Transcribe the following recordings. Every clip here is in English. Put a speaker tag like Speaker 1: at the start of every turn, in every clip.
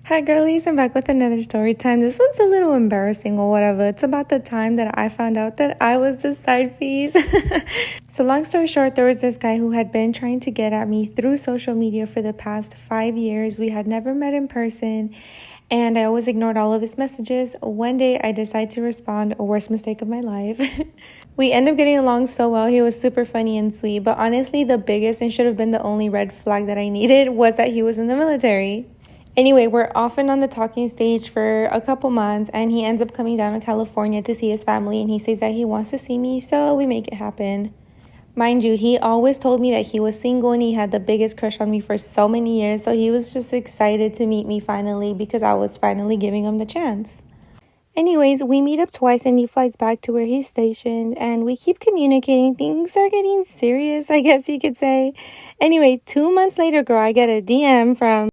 Speaker 1: Hi girlies, I'm back with another story time. This one's a little embarrassing or whatever. It's about the time that I found out that I was the side piece. So long story short, there was this guy who had been trying to get at me through social media for the past 5 years. We had never met in person and I always ignored all of his messages. One day I decided to respond, a worst mistake of my life. We ended up getting along so well. He was super funny and sweet, but honestly the biggest and should have been the only red flag that I needed was that he was in the military. Anyway, we're often on the talking stage for a couple months and he ends up coming down to California to see his family and he says that he wants to see me, so we make it happen. Mind you, he always told me that he was single and he had the biggest crush on me for so many years, so he was just excited to meet me finally because I was finally giving him the chance. Anyways, we meet up twice and he flies back to where he's stationed and we keep communicating. Things are getting serious, I guess you could say. Anyway, 2 months later, girl, I get a DM from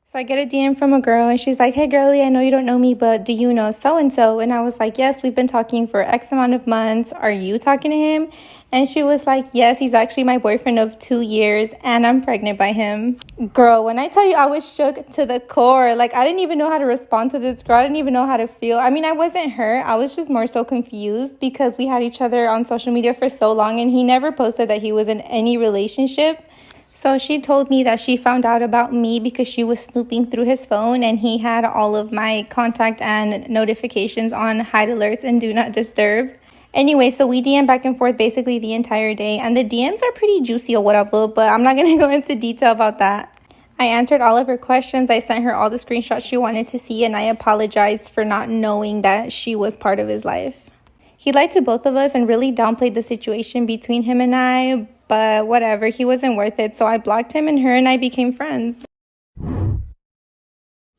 Speaker 1: So I get a DM from a girl and she's like, "Hey girlie, I know you don't know me, but do you know so-and-so?" And I was like, "Yes, we've been talking for X amount of months. Are you talking to him?" And she was like, "Yes, he's actually my boyfriend of 2 years and I'm pregnant by him." Girl, when I tell you I was shook to the core, like I didn't even know how to respond to this girl. I didn't even know how to feel. I mean, I wasn't hurt. I was just more so confused because we had each other on social media for so long and he never posted that he was in any relationship. So she told me that she found out about me because she was snooping through his phone and he had all of my contact and notifications on hide alerts and do not disturb. Anyway, so we DM back and forth basically the entire day and the DMs are pretty juicy or whatever, but I'm not going to go into detail about that. I answered all of her questions. I sent her all the screenshots she wanted to see and I apologized for not knowing that she was part of his life. He lied to both of us and really downplayed the situation between him and I, but whatever, he wasn't worth it, so I blocked him and her and I became friends.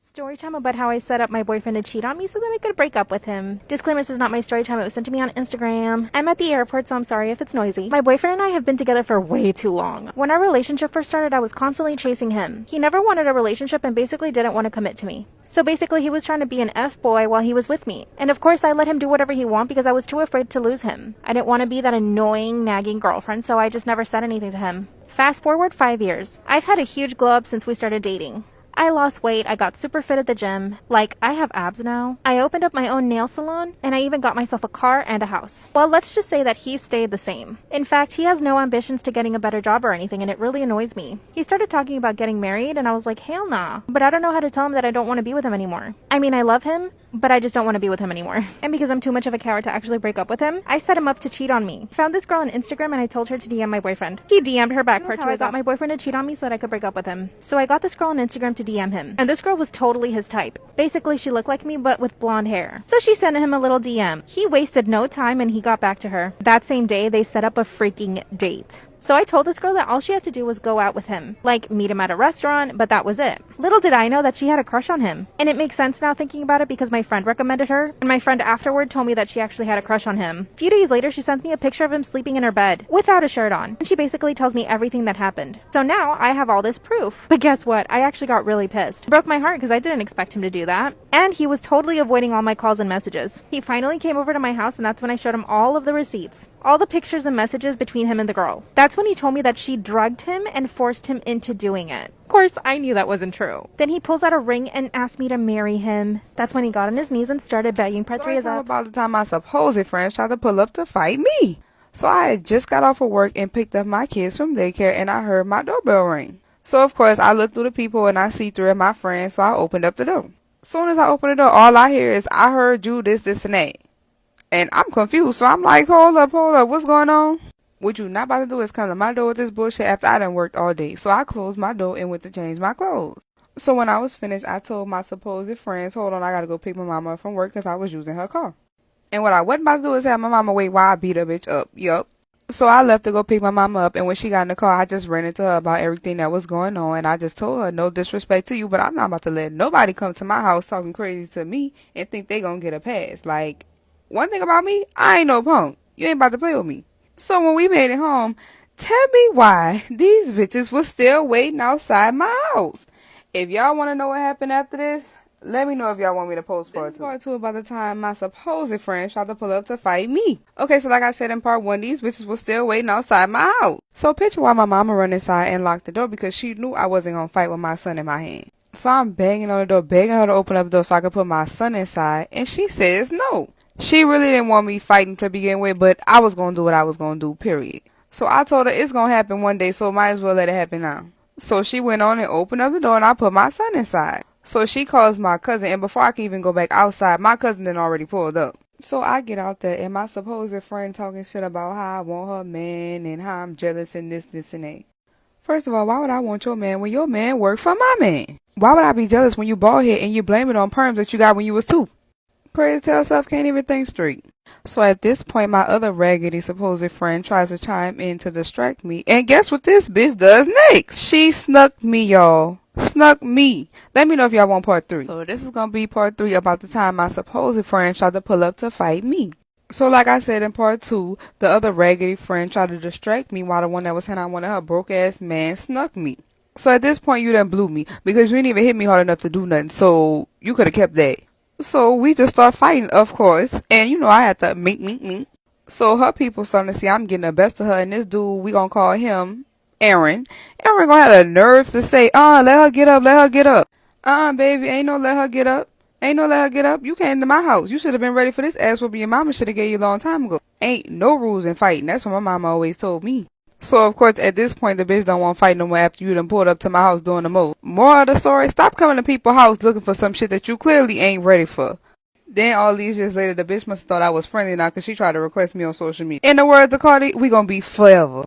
Speaker 2: Story time about how I set up my boyfriend to cheat on me so that I could break up with him. Disclaimer, this is not my story time. It was sent to me on Instagram. I'm at the airport, so I'm sorry if it's noisy. My boyfriend and I have been together for way too long. When our relationship first started, I was constantly chasing him. He never wanted a relationship and basically didn't want to commit to me. So basically, he was trying to be an F-boy while he was with me. And of course, I let him do whatever he wanted because I was too afraid to lose him. I didn't want to be that annoying, nagging girlfriend, so I just never said anything to him. Fast forward 5 years. I've had a huge glow up since we started dating. I lost weight, I got super fit at the gym, like I have abs now. I opened up my own nail salon, and I even got myself a car and a house. Well, let's just say that he stayed the same. In fact, he has no ambitions to getting a better job or anything, and it really annoys me. He started talking about getting married, and I was like, hell nah. But I don't know how to tell him that I don't want to be with him anymore. I mean, I love him, but I just don't want to be with him anymore. And because I'm too much of a coward to actually break up with him, I set him up to cheat on me. I found this girl on Instagram and I told her to DM my boyfriend. He DM'd her back. Part two, I got my boyfriend to cheat on me so that I could break up with him. So I got this girl on Instagram to DM him. And this girl was totally his type. Basically, she looked like me but with blonde hair. So she sent him a little DM. He wasted no time and he got back to her. That same day, they set up a freaking date. So I told this girl that all she had to do was go out with him, like meet him at a restaurant, but that was it. Little did I know that she had a crush on him. And it makes sense now thinking about it because my friend recommended her, and my friend afterward told me that she actually had a crush on him. A few days later, she sends me a picture of him sleeping in her bed, without a shirt on. And she basically tells me everything that happened. So now I have all this proof. But guess what? I actually got really pissed. It broke my heart because I didn't expect him to do that. And he was totally avoiding all my calls and messages. He finally came over to my house and that's when I showed him all of the receipts. All the pictures and messages between him and the girl. That's when he told me that she drugged him and forced him into doing it. Of course, I knew that wasn't true. Then he pulls out a ring and asked me to marry him. That's when he got on his knees and started begging. Part three is up.
Speaker 3: About the time my supposed friends tried to pull up to fight me. So I had just got off of work and picked up my kids from daycare and I heard my doorbell ring. So of course I looked through the people and I see three of my friends, so I opened up the door. Soon as I opened the door, all I hear is, "I heard you this and that." And I'm confused, so I'm like, hold up, what's going on? What you not about to do is come to my door with this bullshit after I done worked all day. So I closed my door and went to change my clothes. So when I was finished, I told my supposed friends, hold on, I gotta go pick my mama up from work because I was using her car. And what I wasn't about to do is have my mama wait while I beat her bitch up. Yup. So I left to go pick my mama up, and when she got in the car, I just ran into her about everything that was going on, and I just told her, no disrespect to you, but I'm not about to let nobody come to my house talking crazy to me and think they gonna get a pass. Like, one thing about me, I ain't no punk. You ain't about to play with me. So when we made it home, tell me why these bitches was still waiting outside my house. If y'all want to know what happened after this, Let me know if y'all want me to post part 2. This is part 2 about the time my supposed friend tried to pull up to fight me. Okay, so like I said in part 1, these bitches was still waiting outside my house. So picture why my mama run inside and locked the door because she knew I wasn't gonna fight with my son in my hand. So I'm banging on the door, begging her to open up the door so I could put my son inside, and she says no. She really didn't want me fighting to begin with, but I was gonna do what I was gonna do, period. So I told her it's gonna happen one day, so might as well let it happen now. So she went on and opened up the door and I put my son inside. So she calls my cousin, and before I can even go back outside, my cousin then already pulled up. So I get out there and my supposed friend talking shit about how I want her man and how I'm jealous and this, and that. First of all, why would I want your man when your man worked for my man? Why would I be jealous when you bald head and you blame it on perms that you got when you was 2? Crazy tell self can't even think straight. So at this point, my other raggedy supposed friend tries to chime in to distract me. And guess what this bitch does next? She snuck me, y'all. Snuck me. Let me know if y'all want part 3. So this is going to be part 3 about the time my supposed friend tried to pull up to fight me. So like I said in part 2, the other raggedy friend tried to distract me while the one that was saying I wanted her broke ass man snuck me. So at this point, you done blew me because you didn't even hit me hard enough to do nothing. So you could have kept that. So we just start fighting, of course. And you know I had to mink. So her people starting to see I'm getting the best of her. And this dude, we gonna call him Aaron. Aaron gonna have the nerve to say, let her get up, let her get up. Baby, ain't no let her get up. Ain't no let her get up. You came to my house. You should have been ready for this ass whooping your mama should have gave you a long time ago. Ain't no rules in fighting. That's what my mama always told me. So of course at this point the bitch don't want to fight no more after you done pulled up to my house doing the most. More of the story, stop coming to people's house looking for some shit that you clearly ain't ready for. Then all these years later the bitch must have thought I was friendly now because she tried to request me on social media. In the words of Cardi, we gonna be forever.